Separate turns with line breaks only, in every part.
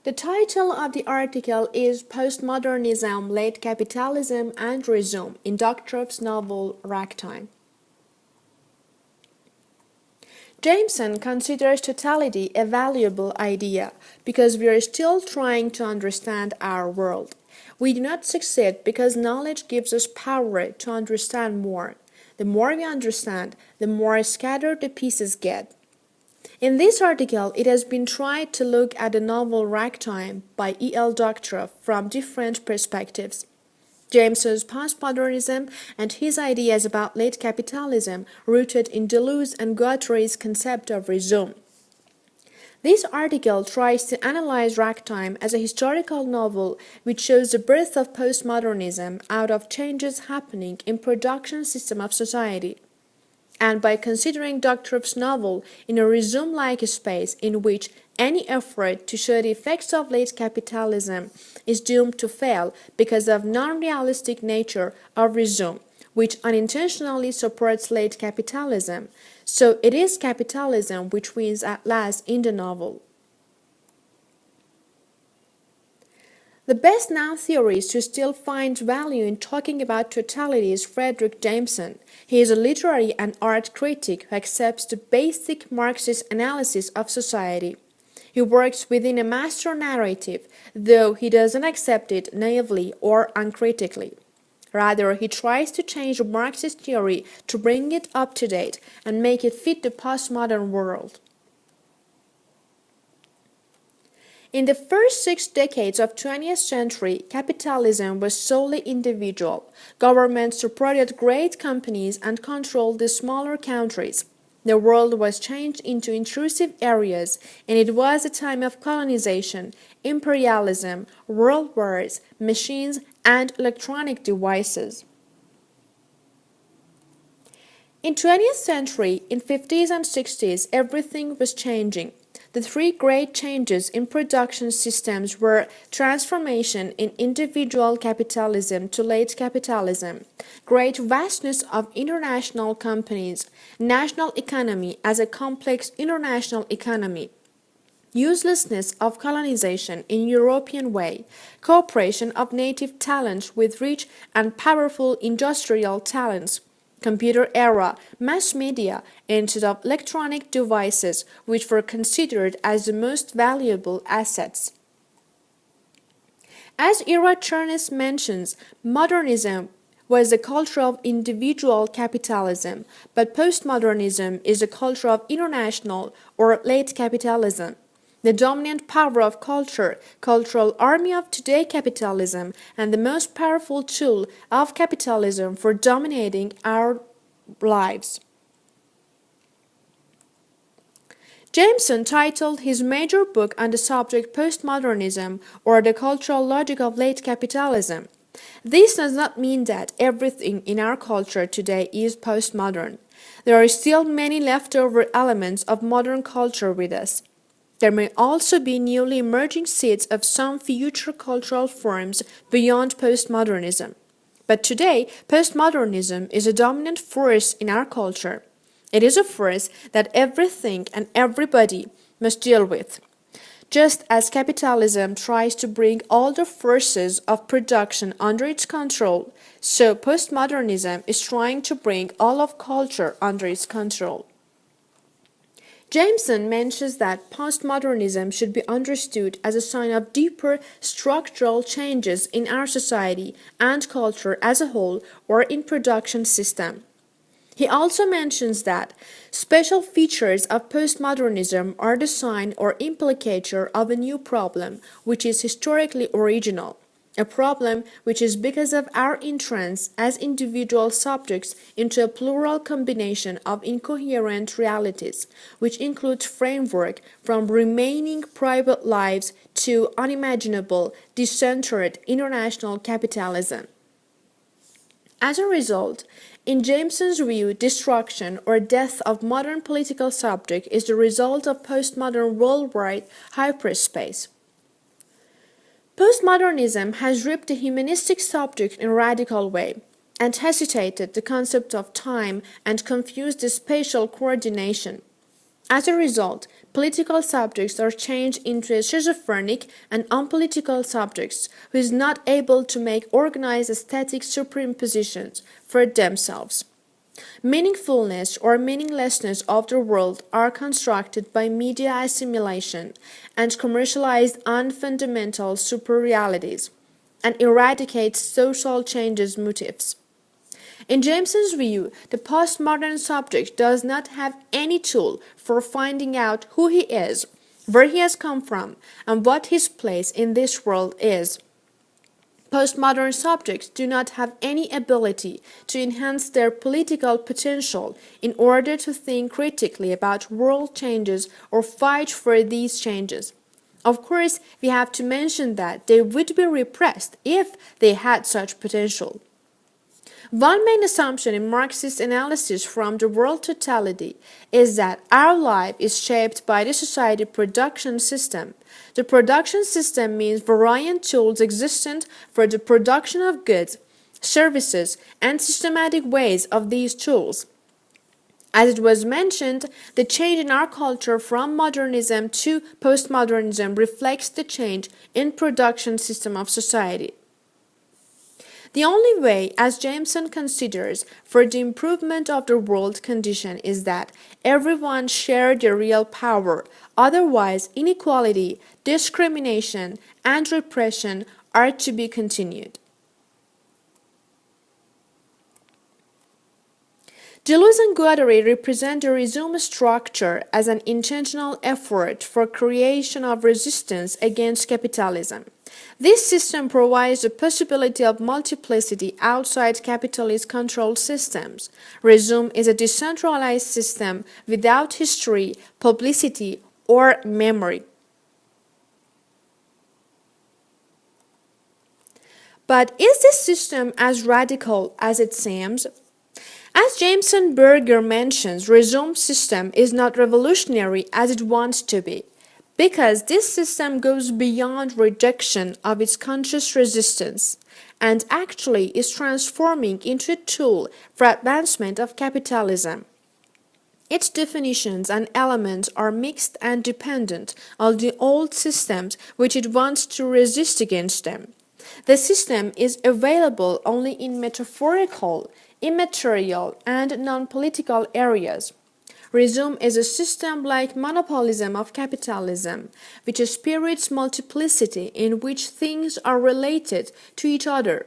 The title of the article is Postmodernism, Late Capitalism and Rhizome in Doctorow's novel Ragtime. Jameson considers totality a valuable idea because we are still trying to understand our world. We do not succeed because knowledge gives us power to understand more. The more we understand, the more scattered the pieces get. In this article, it has been tried to look at the novel Ragtime by E.L.Doctorow from different perspectives. Jameson's postmodernism and his ideas about late capitalism rooted in Deleuze and Guattari's concept of rhizome. This article tries to analyze Ragtime as a historical novel which shows the birth of postmodernism out of changes happening in production system of society. And by considering Doctorow's novel in a rhizome-like space in which any effort to show the effects of late capitalism is doomed to fail because of non-realistic nature of rhizome, which unintentionally supports late capitalism. So it is capitalism which wins at last in the novel. The best known theorist who still finds value in talking about totality is Frederick Jameson. He is a literary and art critic who accepts the basic Marxist analysis of society. He works within a master narrative, though he doesn't accept it naively or uncritically. Rather, he tries to change the Marxist theory to bring it up to date and make it fit the postmodern world. In the first 6 decades of 20th century, capitalism was solely individual. Governments supported great companies and controlled the smaller countries. The world was changed into intrusive areas, and it was a time of colonization, imperialism, world wars, machines, and electronic devices. In 20th century, in 50s and 60s, everything was changing. The 3 great changes in production systems were transformation in individual capitalism to late capitalism, great vastness of international companies, national economy as a complex international economy, uselessness of colonization in European way, cooperation of native talents with rich and powerful industrial talents, computer era, mass media, instead of electronic devices which were considered as the most valuable assets. As Ira Chernes mentions, modernism was the culture of individual capitalism, but postmodernism is a culture of international or late capitalism. The dominant power of culture, cultural army of today capitalism, and the most powerful tool of capitalism for dominating our lives. Jameson titled his major book on the subject Postmodernism, or the Cultural Logic of Late Capitalism. This does not mean that everything in our culture today is postmodern. There are still many leftover elements of modern culture with us. There may also be newly emerging seeds of some future cultural forms beyond postmodernism. But today, postmodernism is a dominant force in our culture. It is a force that everything and everybody must deal with. Just as capitalism tries to bring all the forces of production under its control, so postmodernism is trying to bring all of culture under its control. Jameson mentions that postmodernism should be understood as a sign of deeper structural changes in our society and culture as a whole or in production system. He also mentions that special features of postmodernism are the sign or implicator of a new problem which is historically original. A problem which is because of our entrance as individual subjects into a plural combination of incoherent realities, which includes framework from remaining private lives to unimaginable, decentered international capitalism. As a result, in Jameson's view, destruction or death of modern political subject is the result of postmodern worldwide hyperspace. Postmodernism has ripped the humanistic subject in a radical way, anticipated the concept of time, and confused the spatial coordination. As a result, political subjects are changed into schizophrenic and unpolitical subjects who is not able to make organized aesthetic superimpositions for themselves. Meaningfulness or meaninglessness of the world are constructed by media assimilation and commercialized unfundamental superrealities, and eradicate social changes motives. In Jameson's view, the postmodern subject does not have any tool for finding out who he is, where he has come from, and what his place in this world is. Postmodern subjects do not have any ability to enhance their political potential in order to think critically about world changes or fight for these changes. Of course, we have to mention that they would be repressed if they had such potential. One main assumption in Marxist analysis from the world totality is that our life is shaped by the society production system. The production system means variant tools existent for the production of goods, services, and systematic ways of these tools. As it was mentioned, the change in our culture from modernism to postmodernism reflects the change in production system of society. The only way, as Jameson considers, for the improvement of the world condition is that everyone share the real power, otherwise inequality, discrimination, and repression are to be continued. Deleuze and Guattari represent the Rhizome structure as an intentional effort for creation of resistance against capitalism. This system provides the possibility of multiplicity outside capitalist controlled systems. Rhizome is a decentralized system without history, publicity, or memory. But is this system as radical as it seems? As Jameson Berger mentions, Rhizome system is not revolutionary as it wants to be, because this system goes beyond rejection of its conscious resistance and actually is transforming into a tool for advancement of capitalism. Its definitions and elements are mixed and dependent on the old systems which it wants to resist against them. The system is available only in metaphorical, immaterial, and non-political areas. Rhizome is a system like monopolism of capitalism, which spirits multiplicity in which things are related to each other,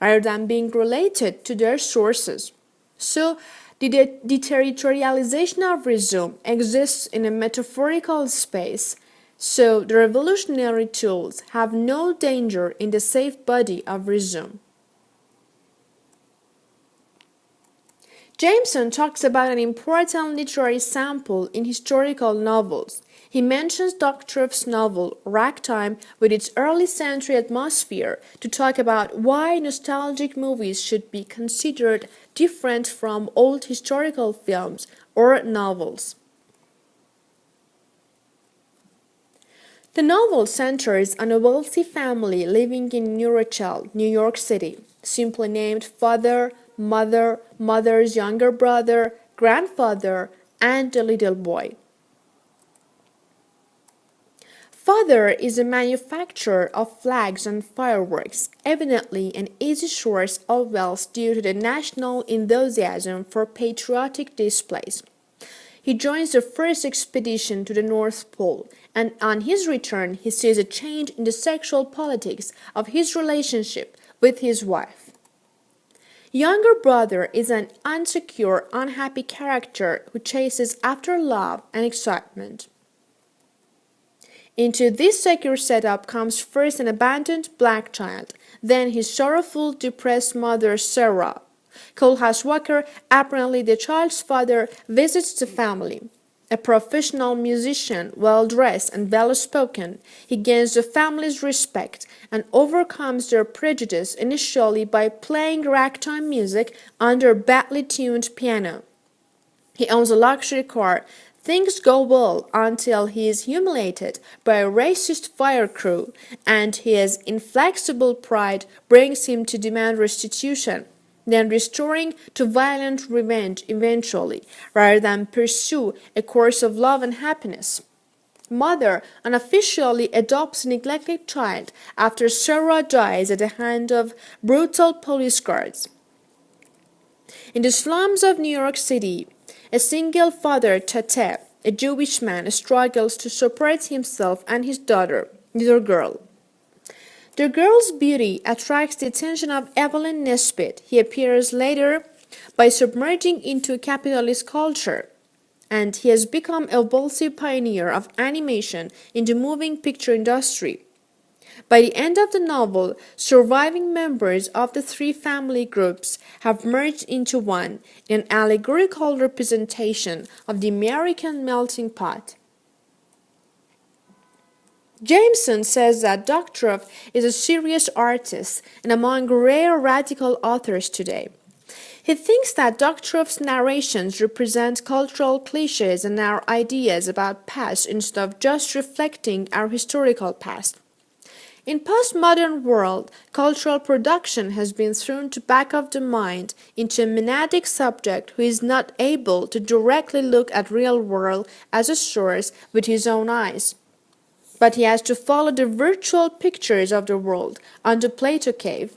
rather than being related to their sources. So, the deterritorialization of Rhizome exists in a metaphorical space, so the revolutionary tools have no danger in the safe body of Rhizome. Jameson talks about an important literary sample in historical novels. He mentions Doctorow's novel Ragtime with its early century atmosphere to talk about why nostalgic movies should be considered different from old historical films or novels. The novel centers on a wealthy family living in New Rochelle, New York City, simply named Father, Mother, Mother's younger brother, grandfather, and a little boy. Father is a manufacturer of flags and fireworks, evidently an easy source of wealth due to the national enthusiasm for patriotic displays. He joins the first expedition to the North Pole, and on his return he sees a change in the sexual politics of his relationship with his wife. Younger brother is an insecure, unhappy character who chases after love and excitement. Into this secure setup comes first an abandoned black child, then his sorrowful, depressed mother Sarah. Coalhouse Walker, apparently the child's father, visits the family. A professional musician, well-dressed and well-spoken, he gains the family's respect and overcomes their prejudice initially by playing ragtime music under badly tuned piano. He owns a luxury car. Things go well until he is humiliated by a racist fire crew, and his inflexible pride brings him to demand restitution. then restoring to violent revenge eventually, rather than pursue a course of love and happiness. Mother unofficially adopts a neglected child after Sarah dies at the hand of brutal police guards. In the slums of New York City, a single father, Tate, a Jewish man, struggles to support himself and his daughter, little girl. The girl's beauty attracts the attention of Evelyn Nesbit. He appears later by submerging into capitalist culture, and he has become a wealthy pioneer of animation in the moving picture industry. By the end of the novel, surviving members of the three family groups have merged into one in an allegorical representation of the American melting pot. Jameson says that Doctorow is a serious artist and among rare radical authors today. He thinks that Doctorow's narrations represent cultural cliches and our ideas about past instead of just reflecting our historical past. In postmodern world, cultural production has been thrown to back of the mind into a monadic subject who is not able to directly look at real world as a source with his own eyes. But he has to follow the virtual pictures of the world on the Plato cave.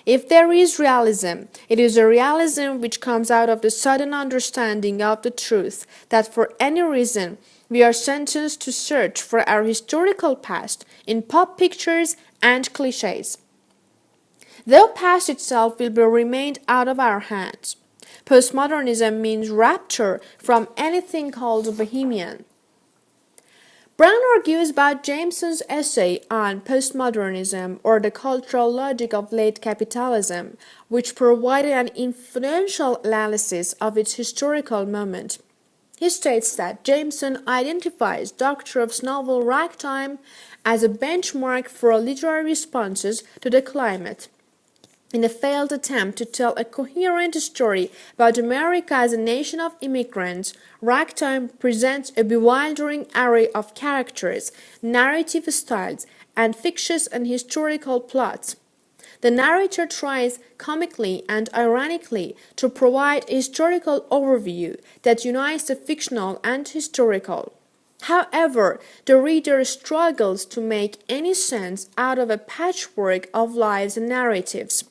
If there is realism, it is a realism which comes out of the sudden understanding of the truth that for any reason we are sentenced to search for our historical past in pop pictures and cliches. Though past itself will be remained out of our hands, postmodernism means rapture from anything called bohemian. Brown argues about Jameson's essay on postmodernism or the cultural logic of late capitalism, which provided an influential analysis of its historical moment. He states that Jameson identifies Doctorow's novel Ragtime as a benchmark for literary responses to the climate. In a failed attempt to tell a coherent story about America as a nation of immigrants, Ragtime presents a bewildering array of characters, narrative styles, and fictitious and historical plots. The narrator tries comically and ironically to provide a historical overview that unites the fictional and historical. However, the reader struggles to make any sense out of a patchwork of lives and narratives.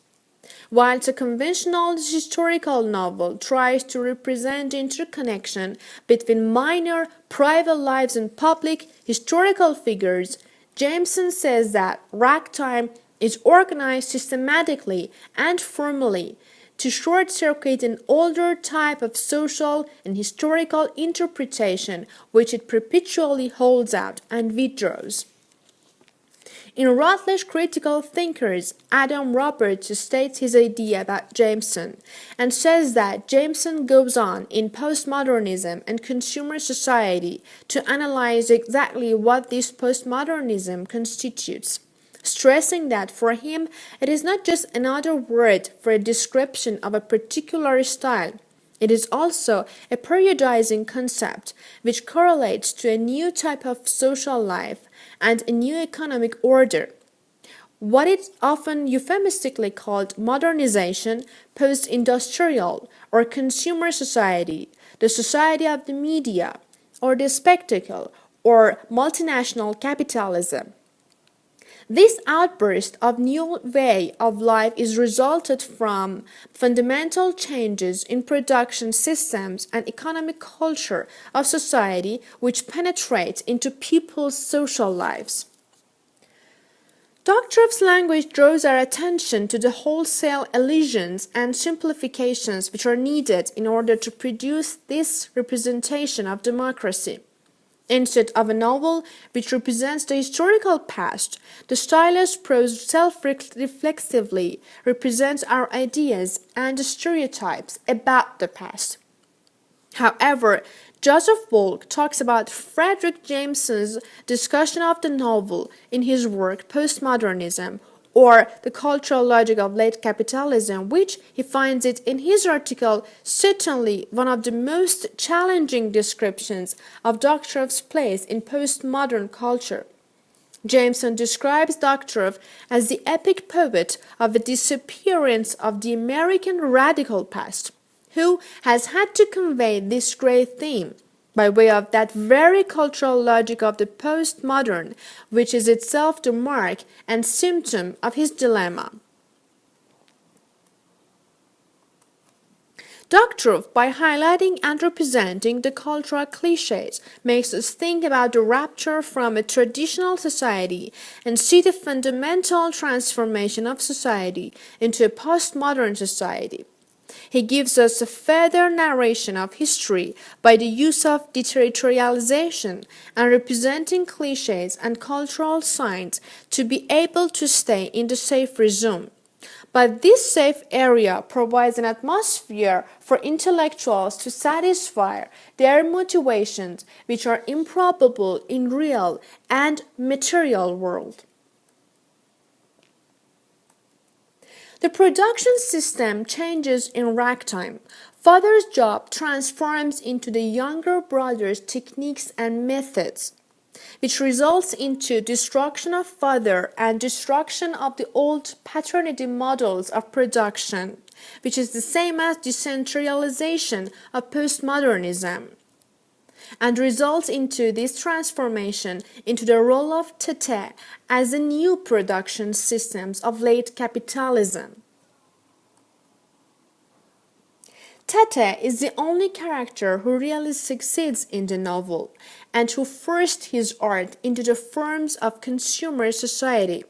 Whilst a conventional historical novel tries to represent the interconnection between minor private lives and public historical figures, Jameson says that Ragtime is organized systematically and formally to short-circuit an older type of social and historical interpretation which it perpetually holds out and withdraws. In Routledge Critical Thinkers, Adam Roberts states his idea about Jameson and says that Jameson goes on in postmodernism and consumer society to analyze exactly what this postmodernism constitutes, stressing that for him it is not just another word for a description of a particular style. It is also a periodizing concept which correlates to a new type of social life and a new economic order. What is often euphemistically called modernization, post-industrial, or consumer society, the society of the media, or the spectacle, or multinational capitalism. This outburst of new way of life is resulted from fundamental changes in production systems and economic culture of society which penetrate into people's social lives. Doctorow's language draws our attention to the wholesale elisions and simplifications which are needed in order to produce this representation of democracy. Instead of a novel which represents the historical past, the stylized prose self-reflexively represents our ideas and stereotypes about the past. However, Joseph Volk talks about Frederick Jameson's discussion of the novel in his work Postmodernism, or the cultural logic of late capitalism, which he finds it in his article certainly one of the most challenging descriptions of Doctorow's place in postmodern culture. Jameson describes Doctorow as the epic poet of the disappearance of the American radical past, who has had to convey this great theme by way of that very cultural logic of the postmodern, which is itself the mark and symptom of his dilemma. Doctorow, by highlighting and representing the cultural cliches, makes us think about the rapture from a traditional society and see the fundamental transformation of society into a postmodern society. He gives us a further narration of history by the use of deterritorialization and representing cliches and cultural signs to be able to stay in the safe Rhizome. But this safe area provides an atmosphere for intellectuals to satisfy their motivations which are improbable in real and material world. The production system changes in Ragtime. Father's job transforms into the younger brother's techniques and methods, which results into destruction of father and destruction of the old paternity models of production, which is the same as decentralization of postmodernism, and results into this transformation into the role of Tate as the new production systems of late capitalism. Tate is the only character who really succeeds in the novel and who forced his art into the forms of consumer society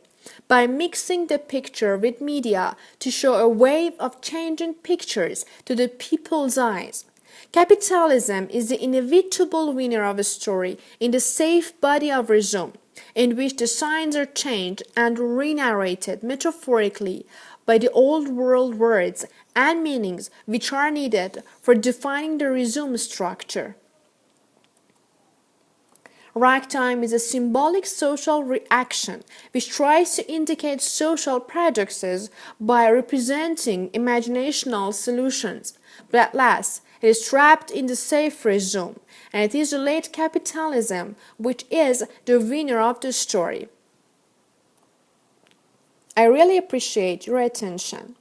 by mixing the picture with media to show a wave of changing pictures to the people's eyes. Capitalism is the inevitable winner of a story in the safe body of Rhizome, in which the signs are changed and re-narrated metaphorically by the old world words and meanings which are needed for defining the Rhizome structure. Ragtime is a symbolic social reaction which tries to indicate social paradoxes by representing imaginational solutions, but at last it is trapped in the safe Rhizome, and it is the late capitalism which is the winner of the story. I really appreciate your attention.